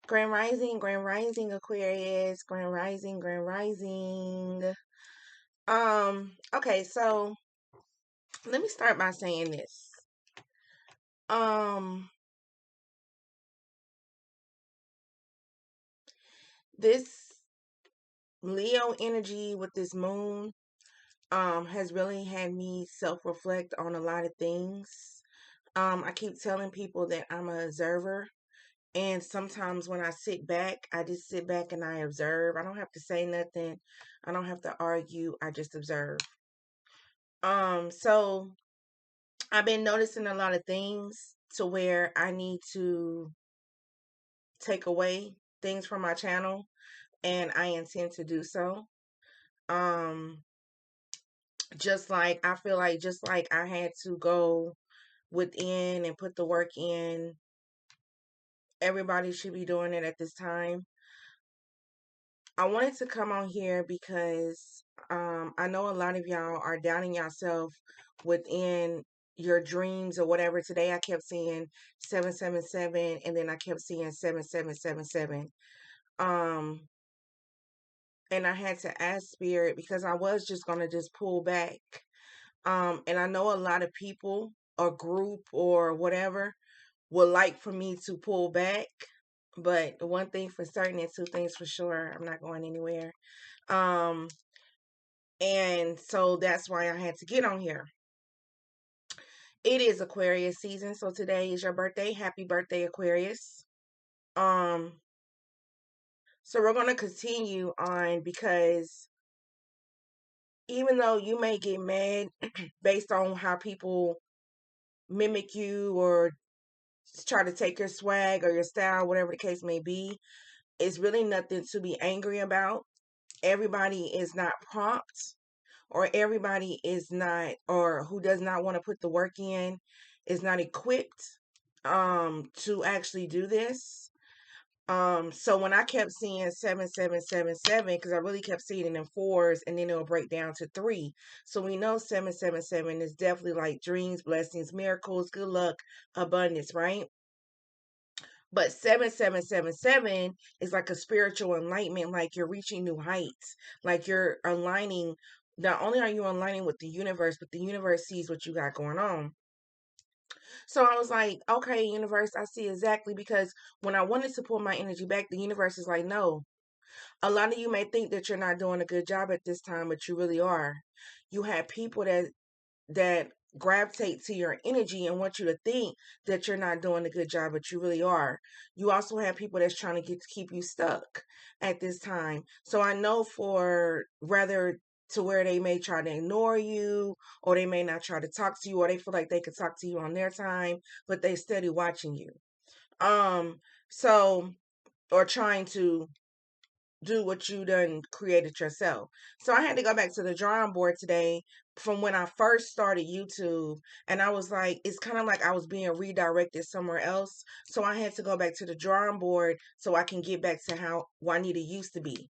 Grand Rising, Aquarius, Grand Rising, Grand Rising. Okay, so let me start by saying this. Um, this Leo energy with this moon, has really had me self-reflect on a lot of things. I keep telling people that I'm an observer. And sometimes when I sit back, I just sit back and I observe. I don't have to say nothing. I don't have to argue. I just observe. So I've been noticing a lot of things to where I need to take away things from my channel, and I intend to do so. Um, just like I feel like just like I had to go within and put the work in, everybody should be doing it at this time. I wanted to come on here because I know a lot of y'all are doubting yourself within your dreams or whatever. Today I kept seeing 777 and then I kept seeing 7777. Um and I had to ask spirit because I was just going to just pull back. And I know a lot of people or group or whatever would like for me to pull back, but one thing for certain and two things for sure, I'm not going anywhere. Um, and so that's why I had to get on here. It is Aquarius season, so today is your birthday. Happy birthday, Aquarius. Um, so we're gonna continue on because even though you may get mad based on how people mimic you or try to take your swag or your style, whatever the case may be, it's really nothing to be angry about. Everybody is not prompt, or everybody is not, or who does not want to put the work in, is not equipped to actually do this. So when I kept seeing 7777, because I really kept seeing it in fours and then it'll break down to three. So we know 777 is definitely like dreams, blessings, miracles, good luck, abundance, right? But 7777 is like a spiritual enlightenment, like you're reaching new heights, like you're aligning. Not only are you aligning with the universe, but the universe sees what you got going on. So I was like, okay, universe, I see exactly, because when I wanted to pull my energy back, the universe is like, no. A lot of you may think that you're not doing a good job at this time, but you really are. You have people that gravitate to your energy and want you to think that you're not doing a good job, but you really are. You also have people that's trying to keep you stuck at this time. So I know for rather to where they may try to ignore you, or they may not try to talk to you, or they feel like they could talk to you on their time, but they steady watching you. So or trying to do what you done created yourself. So I had to go back to the drawing board today from when I first started YouTube, and I was like, it's kind of like I was being redirected somewhere else. So I had to go back to the drawing board so I can get back to how Juanita used to be.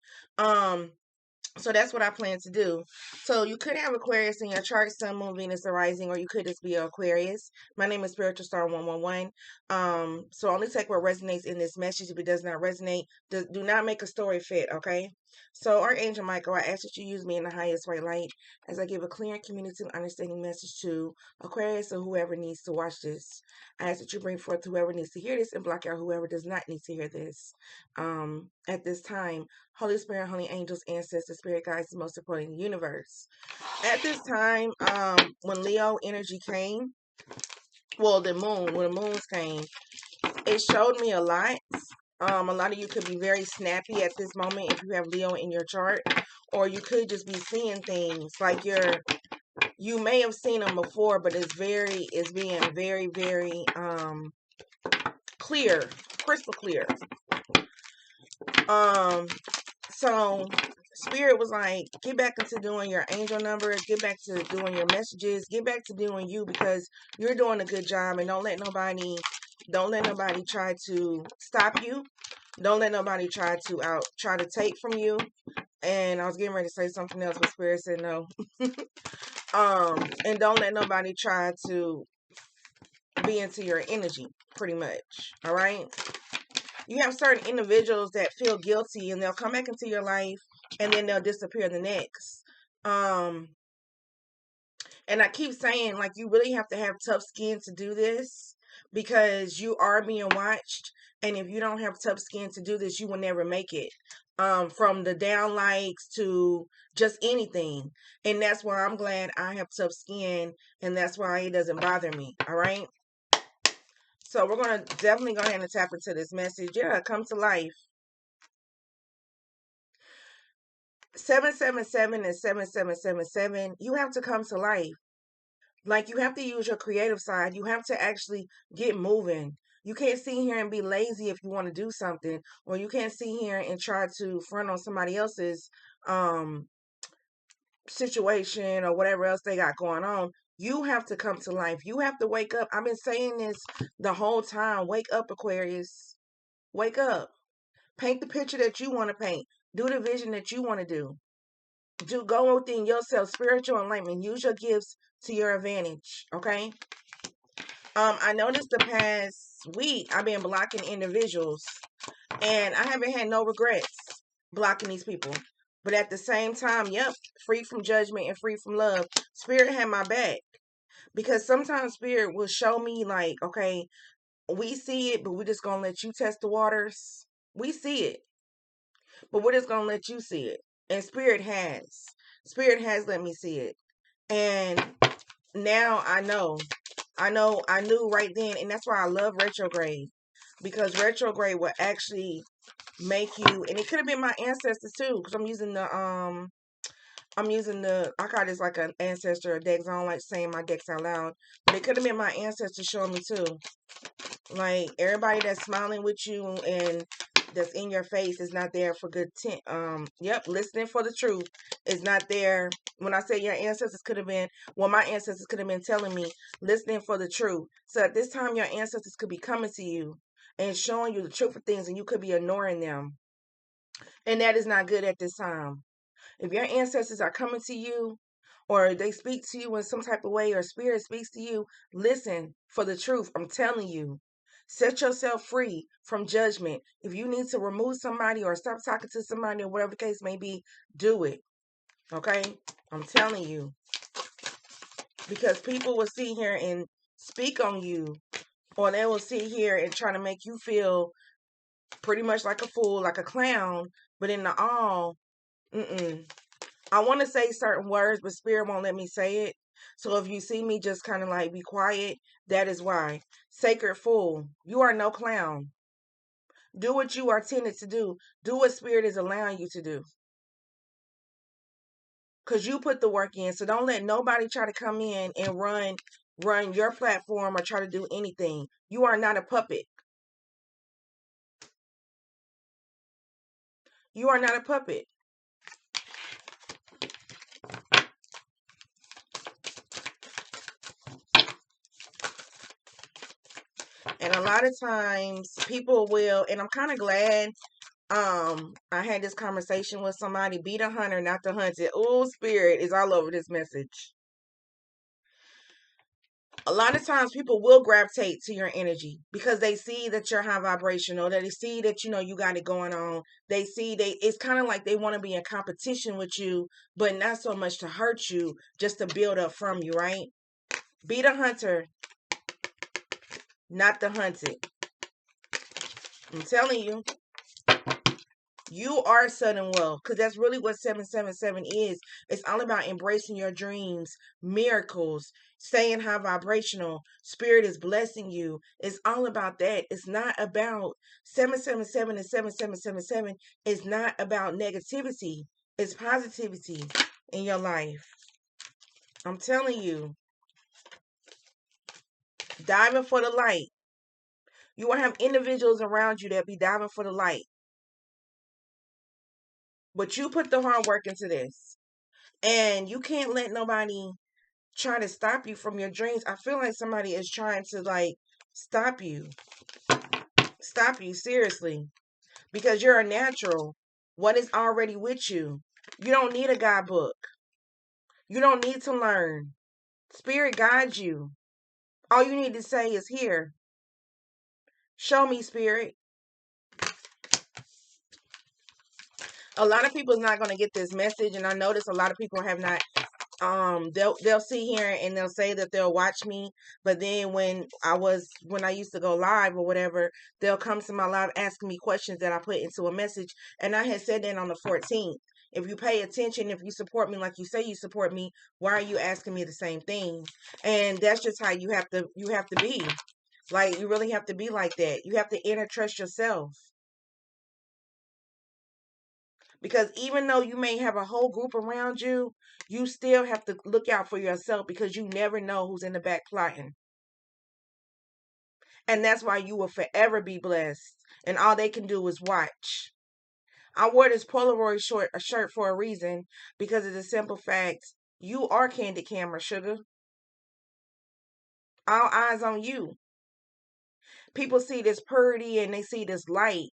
So that's what I plan to do. So you could have Aquarius in your chart, Sun, Moon, Venus, or Rising, or you could just be Aquarius. My name is Spiritual Star 111. So only take what resonates in this message. If it does not resonate, do not make a story fit, okay? So Archangel Michael, I ask that you use me in the highest white light as I give a clear and communicative understanding message to Aquarius or whoever needs to watch this. I ask that you bring forth whoever needs to hear this and block out whoever does not need to hear this. At this time, Holy Spirit, Holy Angels, Ancestors, Spirit Guides, the most important in the universe. At this time, when Leo energy came, well, when the moons came, it showed me a lot. A lot of you could be very snappy at this moment if you have Leo in your chart, or you could just be seeing things like you may have seen them before, but it's being very, very clear, crystal clear. So Spirit was like, get back into doing your angel numbers, get back to doing your messages, get back to doing you, because you're doing a good job, and don't let nobody try to stop you. Don't let nobody try to take from you. And I was getting ready to say something else, but Spirit said no. And don't let nobody try to be into your energy, pretty much. All right. You have certain individuals that feel guilty and they'll come back into your life and then they'll disappear the next. And I keep saying, like, you really have to have tough skin to do this because you are being watched. And if you don't have tough skin to do this, you will never make it. From the downlights to just anything. And that's why I'm glad I have tough skin, and that's why it doesn't bother me. All right. So we're going to definitely go ahead and tap into this message. Yeah, come to life. 777 and 7777. You have to come to life. Like, you have to use your creative side. You have to actually get moving. You can't sit here and be lazy if you want to do something, or you can't sit here and try to front on somebody else's situation or whatever else they got going on. You have to come to life. You have to wake up. I've been saying this the whole time. Wake up, Aquarius. Wake up. Paint the picture that you want to paint. Do the vision that you want to do. Go within yourself, spiritual enlightenment. Use your gifts to your advantage. Okay. I noticed the past week I've been blocking individuals, and I haven't had no regrets blocking these people. But at the same time, yep, free from judgment and free from love. Spirit had my back, because sometimes Spirit will show me, like, okay, we see it, but we're just gonna let you test the waters. We see it, but we're just gonna let you see it. And Spirit has let me see it, and now I know. I knew right then, and that's why I love retrograde, because retrograde will actually make you, and it could have been my ancestors too, because I call this like an ancestor decks. I don't like saying my decks out loud, but it could have been my ancestors showing me too. Like, everybody that's smiling with you and that's in your face is not there for good listening for the truth is not there. When I say your ancestors could have been, well, my ancestors could have been telling me, listening for the truth. So at this time, your ancestors could be coming to you and showing you the truth of things, and you could be ignoring them. And that is not good at this time. If your ancestors are coming to you, or they speak to you in some type of way, or Spirit speaks to you, listen for the truth. I'm telling you. Set yourself free from judgment. If you need to remove somebody or stop talking to somebody or whatever the case may be, do it. Okay? I'm telling you. Because people will sit here and speak on you, or they will sit here and try to make you feel pretty much like a fool, like a clown, but in the all, I want to say certain words, but Spirit won't let me say it. So if you see me just kind of like be quiet, that is why. Sacred fool, you are no clown. Do what you are tended to do. Do what Spirit is allowing you to do. Because you put the work in. So don't let nobody try to come in and run your platform or try to do anything. You are not a puppet. You are not a puppet. And a lot of times people will, and I'm kind of glad I had this conversation with somebody. Be the hunter, not the hunted. Oh, Spirit is all over this message. A lot of times people will gravitate to your energy because they see that you're high vibrational, that they see that you got it going on. They see it's kind of like they want to be in competition with you, but not so much to hurt you, just to build up from you, right? Be the hunter, not the hunted. I'm telling you. You are sudden wealth, because that's really what 777 is. It's all about embracing your dreams, miracles, staying high vibrational. Spirit is blessing you. It's all about that. It's not about 777 and 7777. It's not about negativity. It's positivity in your life. I'm telling you. Diving for the light. You will have individuals around you that be diving for the light. But you put the hard work into this. And you can't let nobody try to stop you from your dreams. I feel like somebody is trying to, like, stop you. Stop you, seriously. Because you're a natural. What is already with you? You don't need a guidebook. You don't need to learn. Spirit guides you. All you need to say is, here. Show me, Spirit. A lot of people is not going to get this message, and I notice a lot of people have not. They'll see here and they'll say that they'll watch me, but then when I used to go live or whatever, they'll come to my live asking me questions that I put into a message, and I had said that on the 14th. If you pay attention, if you support me like you say you support me, why are you asking me the same thing? And that's just how you have to be. Like, you really have to be like that. You have to inner trust yourself. Because even though you may have a whole group around you, you still have to look out for yourself, because you never know who's in the back plotting. And that's why you will forever be blessed. And all they can do is watch. I wore this Polaroid shirt for a reason, because of the simple fact, you are candid camera, sugar. All eyes on you. People see this purity and they see this light,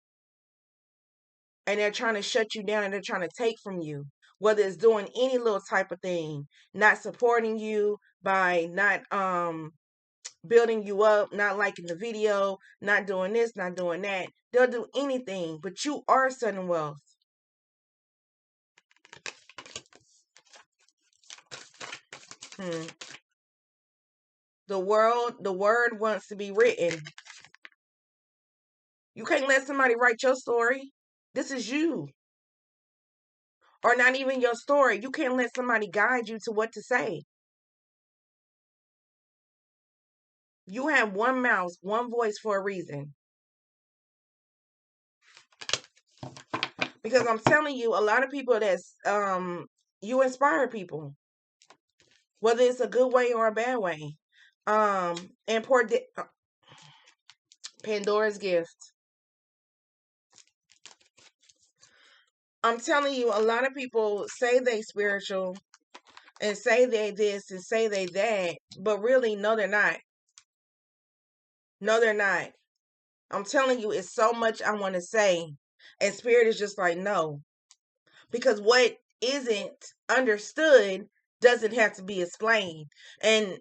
and they're trying to shut you down, and they're trying to take from you, whether it's doing any little type of thing, not supporting you by not building you up, not liking the video, not doing this, not doing that. They'll do anything, but you are sudden wealth. The word wants to be written. You can't let somebody write your story. This is you. Or not even your story. You can't let somebody guide you to what to say. You have one mouth, one voice for a reason. Because I'm telling you, a lot of people you inspire people, whether it's a good way or a bad way. And Pandora's gift. I'm telling you, a lot of people say they spiritual and say they this and say they that, but really, no, they're not. No, they're not. I'm telling you, it's so much I want to say, and spirit is just like, no. Because what isn't understood doesn't have to be explained. And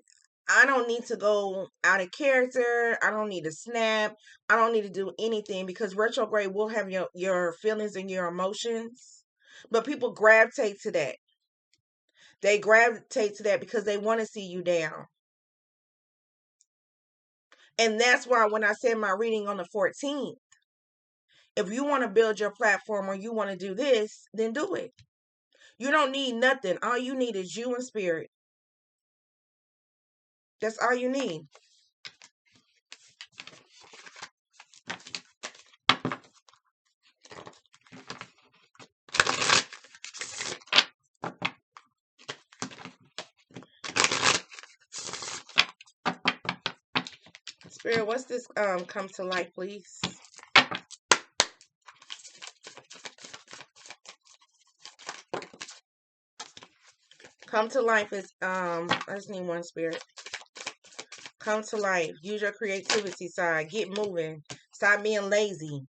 I don't need to go out of character. I don't need to snap. I don't need to do anything, because retrograde will have your feelings and your emotions. But people gravitate to that. They gravitate to that because they want to see you down. And that's why when I said my reading on the 14th, if you want to build your platform or you want to do this, then do it. You don't need nothing. All you need is you and spirit. That's all you need. Spirit, what's this come to life, please? Come to life is I just need one, spirit. Come to life. Use your creativity side. Get moving. Stop being lazy.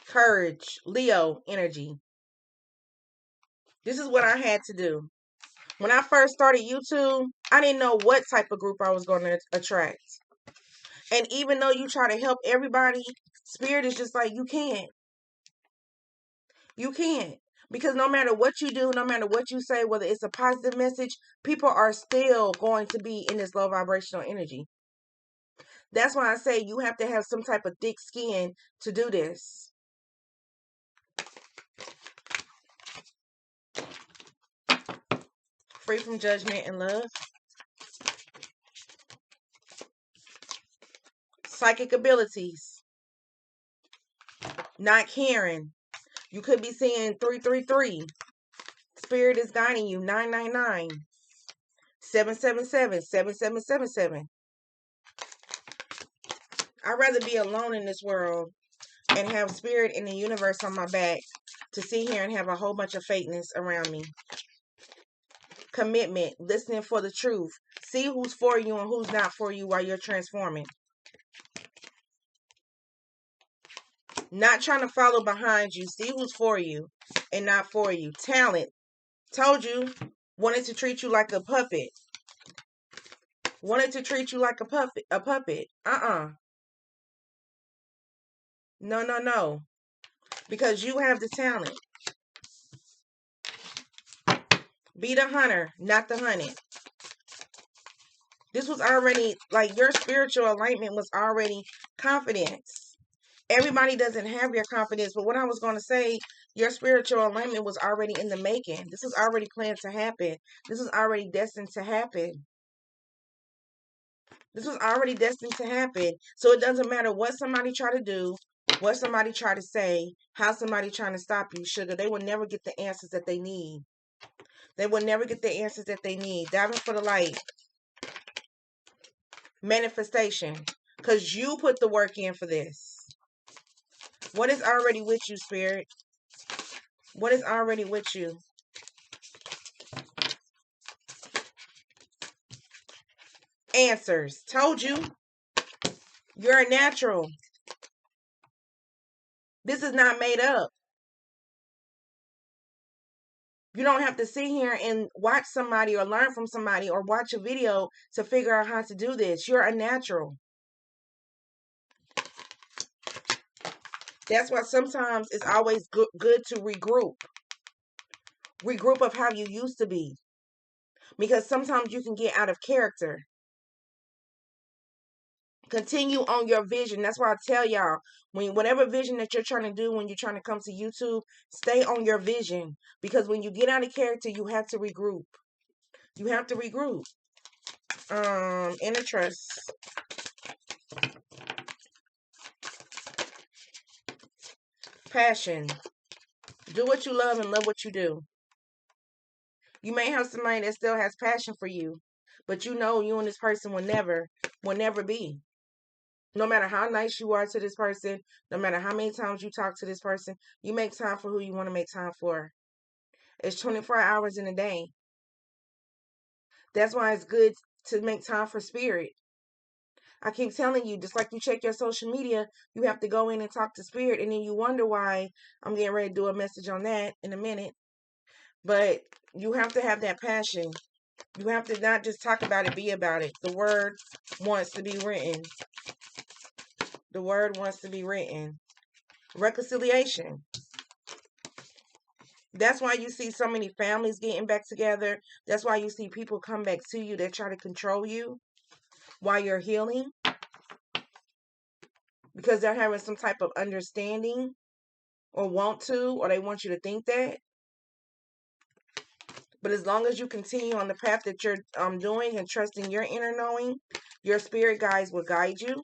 Courage. Leo energy. This is what I had to do. When I first started YouTube, I didn't know what type of group I was going to attract. And even though you try to help everybody, spirit is just like, you can't. You can't. Because no matter what you do, no matter what you say, whether it's a positive message, people are still going to be in this low vibrational energy. That's why I say you have to have some type of thick skin to do this. Free from judgment and love. Psychic abilities. Not caring. You could be seeing 333. Spirit is guiding you. 999. 777. 7777. I'd rather be alone in this world and have spirit in the universe on my back to sit here and have a whole bunch of fakeness around me. Commitment. Listening for the truth. See who's for you and who's not for you while you're transforming. Not trying to follow behind you. See who's for you and not for you. Talent. Told you. Wanted to treat you like a puppet. Wanted to treat you like a puppet. No, no, no. Because you have the talent. Be the hunter, not the hunted. This was already, like, your spiritual alignment was already confidence. Everybody doesn't have your confidence, but what I was going to say, your spiritual alignment was already in the making. This was already planned to happen. This was already destined to happen. This was already destined to happen. So it doesn't matter what somebody try to do, what somebody try to say, how somebody trying to stop you, sugar. They will never get the answers that they need. They will never get the answers that they need. Diving for the light. Manifestation. Because you put the work in for this. What is already with you, Spirit? What is already with you? Answers. Told you. You're a natural. This is not made up. You don't have to sit here and watch somebody or learn from somebody or watch a video to figure out how to do this. You're a natural. That's why sometimes it's always good to regroup. Regroup of how you used to be. Because sometimes you can get out of character. Continue on your vision. That's why I tell y'all, whatever vision that you're trying to do, when you're trying to come to YouTube, stay on your vision. Because when you get out of character, you have to regroup. You have to regroup. Inner trust. Passion. Do what you love and love what you do. You may have somebody that still has passion for you, but you know you and this person will never be. No matter how nice you are to this person, no matter how many times you talk to this person, you make time for who you want to make time for. It's 24 hours in a day. That's why it's good to make time for spirit. I keep telling you, just like you check your social media, you have to go in and talk to spirit, and then you wonder why. I'm getting ready to do a message on that in a minute. But you have to have that passion. You have to not just talk about it, be about it. The word wants to be written. The word wants to be written. Reconciliation. That's why you see so many families getting back together. That's why you see people come back to you that try to control you while you're healing. Because they're having some type of understanding or want to, or they want you to think that. But as long as you continue on the path that you're doing and trusting your inner knowing, your spirit guides will guide you.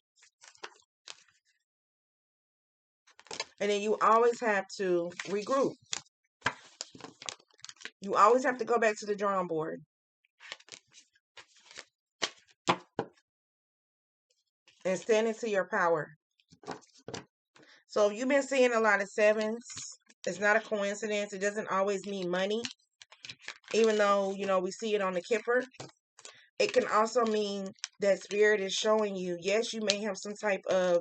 And then you always have to regroup. You always have to go back to the drawing board. And stand into your power. So if you've been seeing a lot of sevens, it's not a coincidence. It doesn't always mean money. Even though, we see it on the Kipper. It can also mean that spirit is showing you, yes, you may have some type of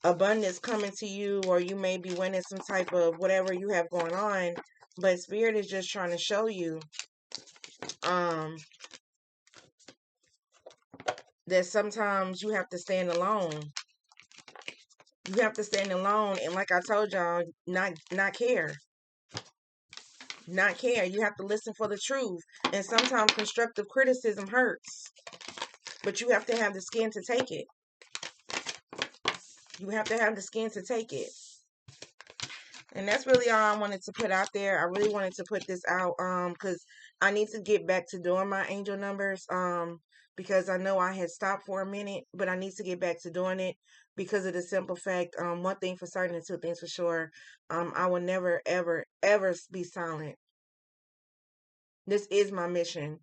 abundance coming to you, or you may be winning some type of whatever you have going on, but spirit is just trying to show you that sometimes you have to stand alone. You have to stand alone, and like I told y'all, not care. Not care. You have to listen for the truth. And sometimes constructive criticism hurts, but you have to have the skin to take it. You have to have the skin to take it. And that's really all I wanted to put out there. I really wanted to put this out because I need to get back to doing my angel numbers because I know I had stopped for a minute, but I need to get back to doing it because of the simple fact, one thing for certain and two things for sure, I will never, ever, ever be silent. This is my mission.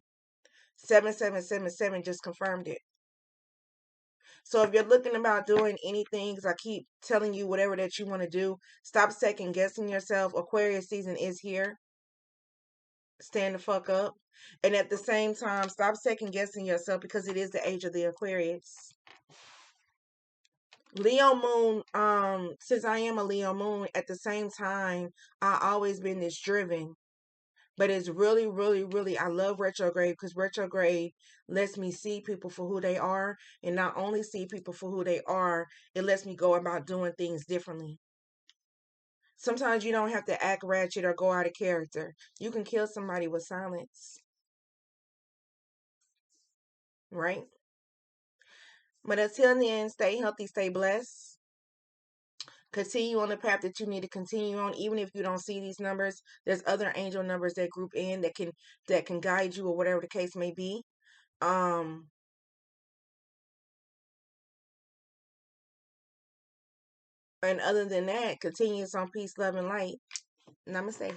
7777 just confirmed it. So if you're looking about doing anything, because I keep telling you whatever that you want to do, stop second guessing yourself. Aquarius season is here. Stand the fuck up. And at the same time, stop second guessing yourself because it is the age of the Aquarius. Leo moon, since I am a Leo moon, at the same time, I always been this driven. But it's really, really, really, I love retrograde because retrograde lets me see people for who they are. And not only see people for who they are, it lets me go about doing things differently. Sometimes you don't have to act ratchet or go out of character. You can kill somebody with silence, right? But until then, stay healthy, stay blessed. Continue on the path that you need to continue on. Even if you don't see these numbers, there's other angel numbers that group in that can guide you or whatever the case may be. Um, and other than that, continue on peace, love, and light. Namaste.